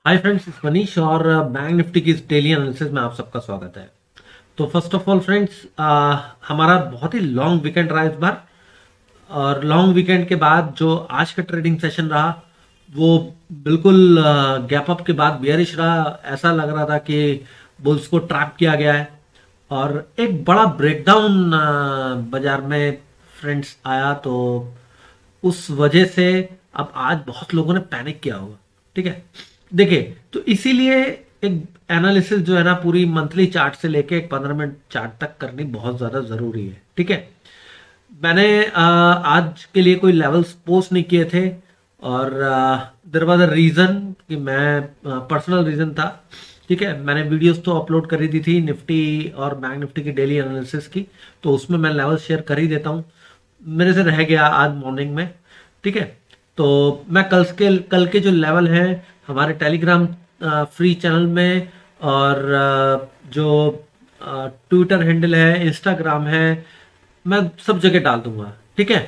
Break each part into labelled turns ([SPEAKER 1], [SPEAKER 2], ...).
[SPEAKER 1] Hi friends, इस मनीष और bank Nifty की इस डेली एनालिसिस में आप सबका स्वागत है। तो फर्स्ट ऑफ ऑल फ्रेंड्स, हमारा बहुत ही लॉन्ग वीकेंड रहा इस बार। और लॉन्ग वीकेंड के बाद जो आज का ट्रेडिंग सेशन रहा वो बिल्कुल गैप अप के बाद बियरिश रहा। ऐसा लग रहा था कि बुल्स को ट्रैप किया गया है और एक बड़ा ब्रेकडाउन बाजार में फ्रेंड्स आया। तो उस वजह से अब आज बहुत लोगों ने पैनिक किया होगा। ठीक है, देखिए, तो इसीलिए एक एनालिसिस जो है ना पूरी मंथली चार्ट से लेके एक 15 मिनट चार्ट तक करनी बहुत ज्यादा जरूरी है। ठीक है, मैंने आज के लिए कोई लेवल्स पोस्ट नहीं किए थे और देयर वाज अ रीजन कि मैं पर्सनल रीजन था। ठीक है, मैंने वीडियोस तो अपलोड कर ही दी थी निफ्टी और बैंक निफ्टी की डेली एनालिसिस की, तो उसमें मैं लेवल शेयर कर ही देता हूँ। मेरे से रह गया आज मॉर्निंग में। ठीक है, तो मैं कल के जो लेवल है हमारे टेलीग्राम फ्री चैनल में और जो ट्विटर हैंडल है, इंस्टाग्राम है, मैं सब जगह डाल दूंगा। ठीक है,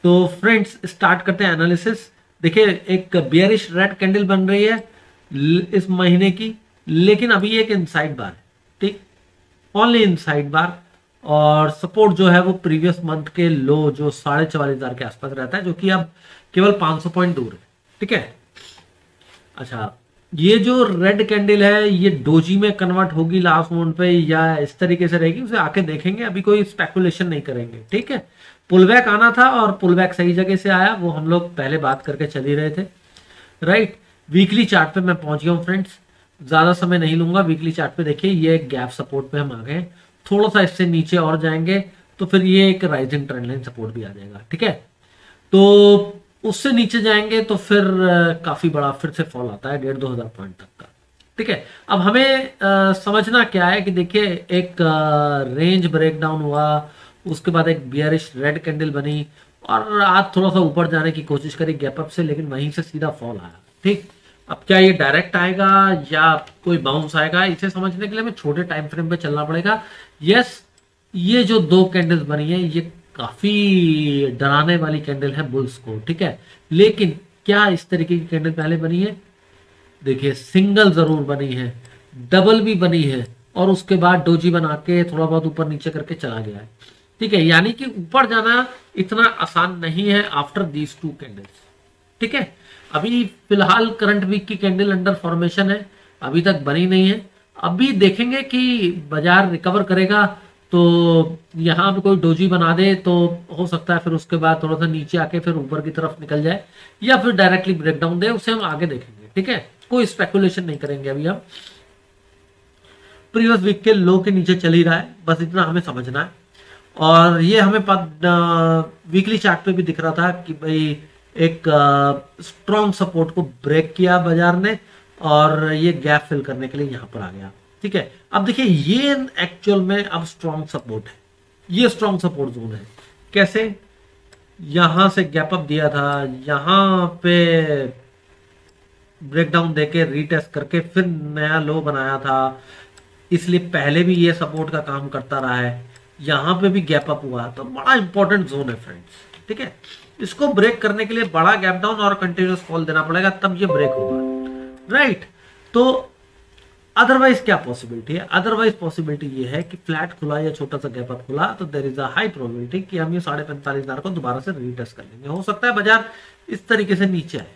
[SPEAKER 1] तो फ्रेंड्स स्टार्ट करते हैं एनालिसिस। देखिए, एक बियरिश रेड कैंडल बन रही है इस महीने की, लेकिन अभी एक इनसाइड बार है। ठीक, ओनली इनसाइड बार। और सपोर्ट जो है वो प्रीवियस मंथ के लो जो 44,500 के आसपास रहता है, जो कि अब केवल 500 पॉइंट दूर है। ठीक है, अच्छा, ये जो रेड कैंडल है ये डोजी में कन्वर्ट होगी लास्ट मोमेंट पे या इस तरीके से रहेगी, उसे आके देखेंगे। अभी कोई स्पेकुलेशन नहीं करेंगे। ठीक है, पुल बैक आना था और पुल बैक सही जगह से आया, वो हम लोग पहले बात करके चल ही रहे थे। राइट, वीकली चार्ट पे मैं पहुंच गया हूँ फ्रेंड्स, ज्यादा समय नहीं लूंगा। वीकली चार्ट पे देखिए, ये एक गैप सपोर्ट पे हम आ गए। थोड़ा सा इससे नीचे और जाएंगे तो फिर ये एक राइजिंग ट्रेंड लाइन सपोर्ट भी आ जाएगा। ठीक है, तो उससे नीचे जाएंगे तो फिर काफी बड़ा फिर से फॉल आता है 1,500-2,000 पॉइंट तक का। ठीक है, अब हमें समझना क्या है कि देखिए, एक रेंज ब्रेकडाउन हुआ, उसके बाद एक बियरिश रेड कैंडल बनी और आज थोड़ा सा ऊपर जाने की कोशिश करी गैप अप से, लेकिन वहीं से सीधा फॉल आया। ठीक, अब क्या ये डायरेक्ट आएगा या कोई बाउंस आएगा, इसे समझने के लिए हमें छोटे टाइम फ्रेम पे चलना पड़ेगा। यस, ये जो दो कैंडल्स बनी है ये काफी डराने वाली कैंडल है बुल्स को। ठीक है, लेकिन क्या इस तरीके की कैंडल पहले बनी है? देखिए, सिंगल जरूर बनी है, डबल भी बनी है और उसके बाद डोजी बना के थोड़ा बहुत ऊपर नीचे करके चला गया है। ठीक है, यानी कि ऊपर जाना इतना आसान नहीं है आफ्टर दीज टू कैंडल्स। ठीक है, अभी फिलहाल करंट वीक की कैंडल अंडर फॉर्मेशन है, अभी तक बनी नहीं है। अभी देखेंगे कि बाजार रिकवर करेगा तो यहाँ पे कोई डोजी बना दे तो हो सकता है फिर उसके बाद थोड़ा सा नीचे आके फिर ऊपर की तरफ निकल जाए या फिर डायरेक्टली ब्रेकडाउन दे, उसे हम आगे देखेंगे। ठीक है, कोई स्पेकुलेशन नहीं करेंगे अभी हम। प्रीवियस वीक के लो के नीचे चल ही रहा है, बस इतना हमें समझना है। और ये हमें वीकली चार्ट पे भी दिख रहा था कि भाई एक स्ट्रॉन्ग सपोर्ट को ब्रेक किया बाजार ने और ये गैप फिल करने के लिए यहां पर आ गया। ठीक है, अब देखिए, ये एक्चुअल में अब स्ट्रॉन्ग सपोर्ट है, ये स्ट्रॉन्ग सपोर्ट जोन है। कैसे? यहां से गैप अप दिया था, यहां पे ब्रेकडाउन देके रीटेस्ट करके फिर नया लो बनाया था, इसलिए पहले भी ये सपोर्ट का काम करता रहा है। यहां पे भी गैप अप हुआ, तो बड़ा इंपॉर्टेंट जोन है फ्रेंड्स। ठीक है, इसको ब्रेक करने के लिए बड़ा गैप डाउन और कंटिन्यूस फॉल देना पड़ेगा, तब ये ब्रेक होगा। राइट, तो अदरवाइज क्या पॉसिबिलिटी है? अदरवाइज पॉसिबिलिटी ये है कि फ्लैट खुला या छोटा सा गैप अप खुला तो there is a high probability कि हम ये 45,500 को दोबारा से रीटेस्ट कर लेंगे। हो सकता है बाजार इस तरीके से नीचे आए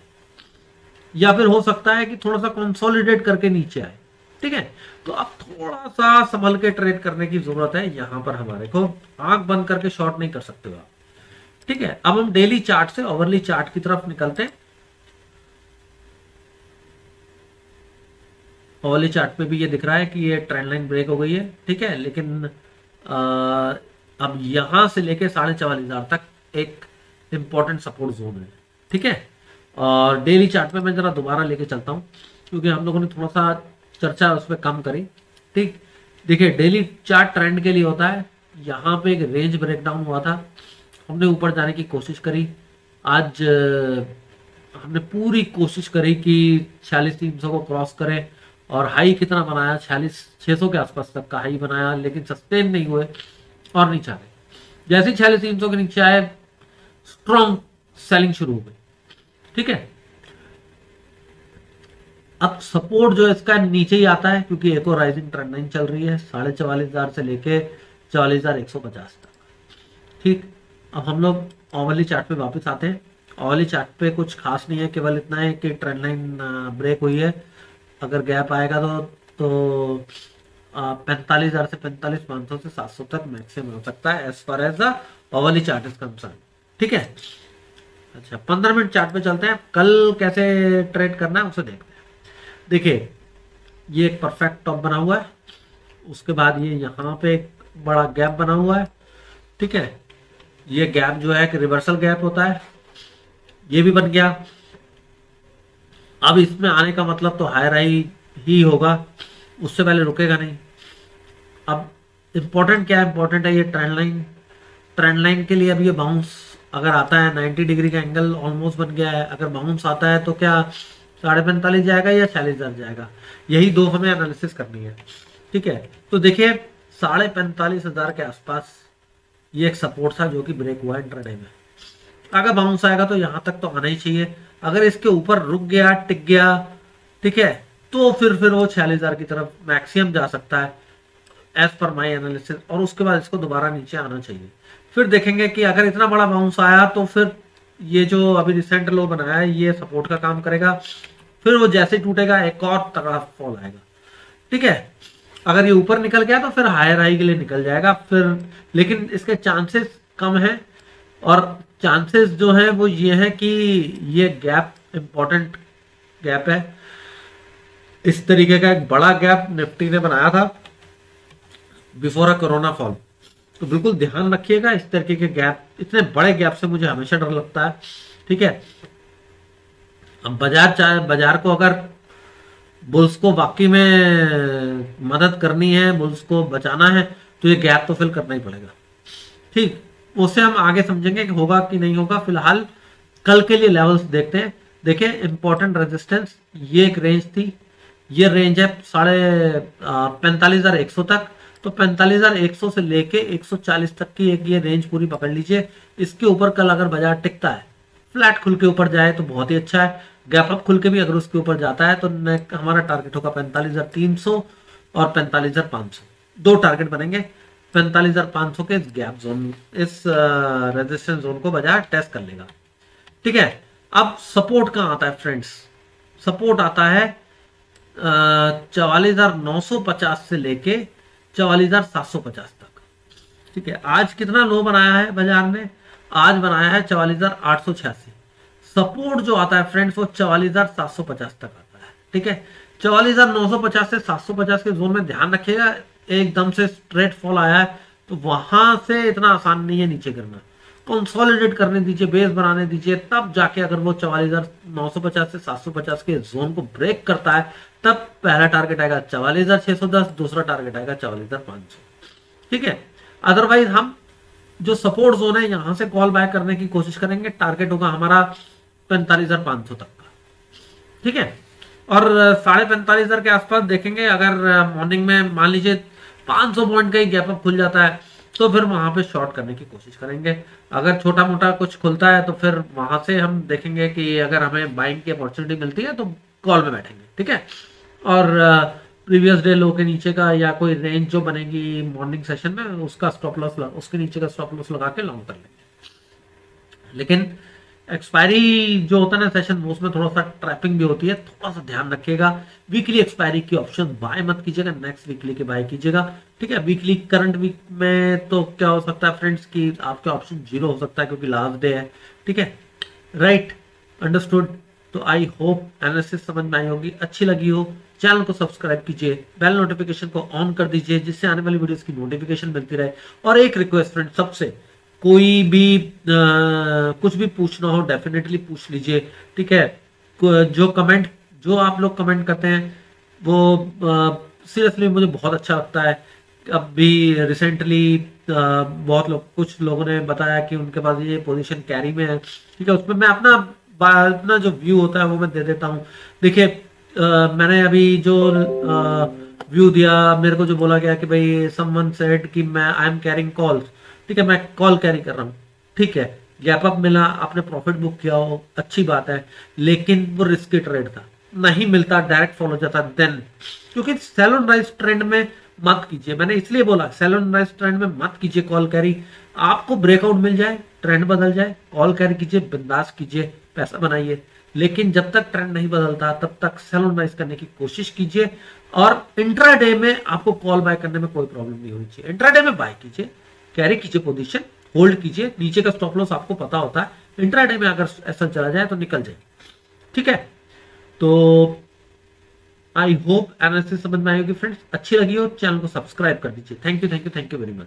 [SPEAKER 1] या फिर हो सकता है कि थोड़ा सा कंसोलिडेट करके नीचे आए। ठीक है, तो अब थोड़ा सा संभल के ट्रेड करने की जरूरत है। यहां पर हमारे को आंख बंद करके शॉर्ट नहीं कर सकते हो आप। ठीक है, अब हम डेली चार्ट से ओवरली चार्ट की तरफ निकलते हैं। ओवरली चार्ट पे भी ये दिख रहा है कि ये ट्रेंड लाइन ब्रेक हो गई है। ठीक है, लेकिन अब यहां से लेके 44,500 तक एक इंपॉर्टेंट सपोर्ट जोन है। ठीक है, और डेली चार्ट पे मैं जरा दोबारा लेके चलता हूं क्योंकि हम लोगों ने थोड़ा सा चर्चा उस पर कम करी। ठीक, देखिए, डेली चार्ट ट्रेंड के लिए होता है। यहाँ पे एक रेंज ब्रेकडाउन हुआ था, हमने ऊपर जाने की कोशिश करी। आज हमने पूरी कोशिश करी कि 46,300 को क्रॉस करें और हाई कितना बनाया, 46,600 के आसपास तक का हाई बनाया, लेकिन सस्टेन नहीं हुए और नीचे आ गए। जैसे ही 46,300 के नीचे आए, स्ट्रॉन्ग सेलिंग शुरू हो गई। ठीक है, अब सपोर्ट जो है इसका नीचे ही आता है, क्योंकि एक और राइजिंग ट्रेंड लाइन चल रही है 44,500 से लेके 44,150 तक। ठीक, अब हम लोग ओवरली चार्ट पे वापस आते हैं। ओवरली चार्ट पे कुछ खास नहीं है, केवल इतना है कि ट्रेंड लाइन ब्रेक हुई है। अगर गैप आएगा तो 45,000 से 45,500 से 700 तक मैक्सिमम हो सकता है as far as the overly chart is concern. ठीक है, अच्छा 15 मिनट चार्ट पे चलते हैं। कल कैसे ट्रेड करना है उसे देखते हैं। देखिए, ये एक परफेक्ट टॉप बना हुआ है, उसके बाद ये यहाँ पे एक बड़ा गैप बना हुआ है। ठीक है, ये गैप जो है कि रिवर्सल गैप होता है, ये भी बन गया। अब इसमें आने का मतलब तो हायर हाई ही होगा, उससे पहले रुकेगा नहीं। अब इंपॉर्टेंट क्या है, इंपॉर्टेंट है ये ट्रेंड लाइन। ट्रेंड लाइन के लिए अब ये बाउंस अगर आता है, 90 डिग्री का एंगल ऑलमोस्ट बन गया है। अगर बाउंस आता है तो क्या 45,500 जाएगा या 46,000 जाएगा, यही दो हमें एनालिसिस करनी है। ठीक है, तो देखिए 45,500 के आसपास ये एक सपोर्ट था जो कि ब्रेक हुआ इंट्राडे में। अगर बाउंस आएगा तो यहां तक तो आना ही चाहिए। अगर इसके ऊपर रुक गया, टिक गया, ठीक है, तो फिर वो 46,000 की तरफ मैक्सिमम जा सकता है एज पर माई एनालिसिस, और उसके बाद इसको दोबारा नीचे आना चाहिए। फिर देखेंगे कि अगर इतना बड़ा बाउंस आया तो फिर ये जो अभी रिसेंट लो बनाया है ये सपोर्ट का काम करेगा। फिर वो जैसे टूटेगा एक और तगड़ा फॉल आएगा। ठीक है, अगर ये ऊपर निकल गया तो फिर हायर हाई के लिए निकल जाएगा फिर, लेकिन इसके चांसेस कम है। और चांसेस जो है वो ये है कि ये गैप इंपॉर्टेंट गैप है। इस तरीके का एक बड़ा गैप निफ्टी ने बनाया था बिफोर अ कोरोना फॉल, तो बिल्कुल ध्यान रखिएगा। इस तरीके के गैप, इतने बड़े गैप से मुझे हमेशा डर लगता है। ठीक है, अब बाजार को अगर बुल्स को वाकई में मदद करनी है, बुल्स को बचाना है, तो ये गैप तो फिल करना ही पड़ेगा। ठीक, उससे हम आगे समझेंगे कि होगा कि नहीं होगा। फिलहाल कल के लिए लेवल्स देखते हैं। देखिए इंपॉर्टेंट रेजिस्टेंस ये एक रेंज थी, ये रेंज है 45,100 तक। तो 45,100 से लेके 140 तक की एक ये रेंज पूरी पकड़ लीजिए। इसके ऊपर कल अगर बाजार टिकता है, फ्लैट खुल के ऊपर जाए तो बहुत ही अच्छा है। गैप अप खुल के भी अगर उसके ऊपर जाता है तो हमारा टारगेट होगा 45,300 और 45,500, दो टारगेट बनेंगे। 45,500 के इस गैप जोन, इस रेजिस्टेंस जोन को बाजार टेस्ट कर लेगा। ठीक है, अब सपोर्ट कहाँ आता है फ्रेंड्स? सपोर्ट आता है 44,950 से लेके 44,750 तक। ठीक है, आज कितना लो बनाया है बाजार ने? आज बनाया है 44,886। सपोर्ट जो आता है फ्रेंड्स वो 44,750 तक आता है। ठीक है, 44,950 से 750 के जोन में ध्यान रखिएगा। एकदम से स्ट्रेट फॉल आया है तो वहां से इतना आसान नहीं है नीचे करना। कंसोलिडेट करने दीजिए, बेस बनाने दीजिए, तब जाके अगर वो 44,950 से 750 के जोन को ब्रेक करता है तब पहला टारगेट आएगा 44,610, दूसरा टारगेट आएगा 44,500। ठीक है, अदरवाइज हम जो सपोर्ट जोन है यहां से कॉल बैक करने की कोशिश करेंगे। टारगेट होगा हमारा 45,500 तक का। ठीक है, और 45,500 के आसपास देखेंगे। अगर मॉर्निंग में मान लीजिए 500 पॉइंट का ही गैप अप खुल जाता है तो फिर वहां पे शॉर्ट करने की कोशिश करेंगे। अगर छोटा मोटा कुछ खुलता है तो फिर वहां से हम देखेंगे कि अगर हमें बाइंग की अपॉर्चुनिटी मिलती है तो कॉल में बैठेंगे। ठीक है, और प्रीवियस डे लो के नीचे का या कोई रेंज जो बनेगी मॉर्निंग सेशन में उसका स्टॉप लॉस, उसके नीचे का स्टॉप लॉस लगा के लॉन्ग कर लेंगे। लेकिन एक्सपायरी जो होता है ना सेशन, उसमें थोड़ा सा ट्रैपिंग भी होती है, थोड़ा सा ध्यान रखिएगा। वीकली एक्सपायरी की ऑप्शन बाय मत कीजिएगा, नेक्स्ट वीकली के बाय कीजिएगा। ठीक है, वीकली करंट वीक में तो क्या हो सकता है फ्रेंड्स कि आपके ऑप्शन 0 हो सकता है क्योंकि लास्ट डे है। ठीक है, राइट, अंडरस्टूड। तो आई होप एनालिसिस समझ में आई होगी, अच्छी लगी हो। चैनल को सब्सक्राइब कीजिए, बेल नोटिफिकेशन को ऑन कर दीजिए जिससे आने वाली वीडियोस की नोटिफिकेशन मिलती रहे। और एक रिक्वेस्ट फ्रेंड सबसे, कोई भी कुछ भी पूछना हो डेफिनेटली पूछ लीजिए। ठीक है, जो आप लोग कमेंट करते हैं वो सीरियसली मुझे बहुत अच्छा लगता है। अब भी रिसेंटली कुछ लोगों ने बताया कि उनके पास ये पोजीशन कैरी में है। ठीक है, उसमें मैं अपना जो व्यू होता है वो मैं दे देता हूँ। देखिए मैंने अभी जो व्यू दिया, मेरे को जो बोला गया कि भाई समवन सेड कि मैं आई एम कैरिंग कॉल्स। ठीक है, मैं कॉल कैरी कर रहा हूँ। ठीक है, गैप अप मिला, आपने प्रॉफिट बुक किया हो, अच्छी बात है, लेकिन वो रिस्की ट्रेड था। नहीं मिलता, डायरेक्ट फॉलो जाता, देन क्योंकि सेल ऑन राइज ट्रेंड में मत कीजिए। मैंने इसलिए बोला सेल ऑन राइज ट्रेंड में मत कीजिए कॉल कैरी। आपको ब्रेकआउट मिल जाए, ट्रेंड बदल जाए, कॉल कैरी कीजिए, बिंदास कीजिए, पैसा बनाइए। लेकिन जब तक ट्रेंड नहीं बदलता तब तक सेल ऑन राइज करने की कोशिश कीजिए। और इंट्राडे में आपको कॉल बाय करने में कोई प्रॉब्लम नहीं होनी चाहिए। इंट्राडे में बाय कीजिए, कैरी कीजिए, पोजीशन होल्ड कीजिए, नीचे का स्टॉप लॉस आपको पता होता है। इंट्राडे में अगर ऐसा चला जाए तो निकल जाएगी, ठीक है। तो आई होप एनालिसिस समझ में आई होगी फ्रेंड्स। अच्छी लगी हो चैनल को सब्सक्राइब कर दीजिए। Thank you very much.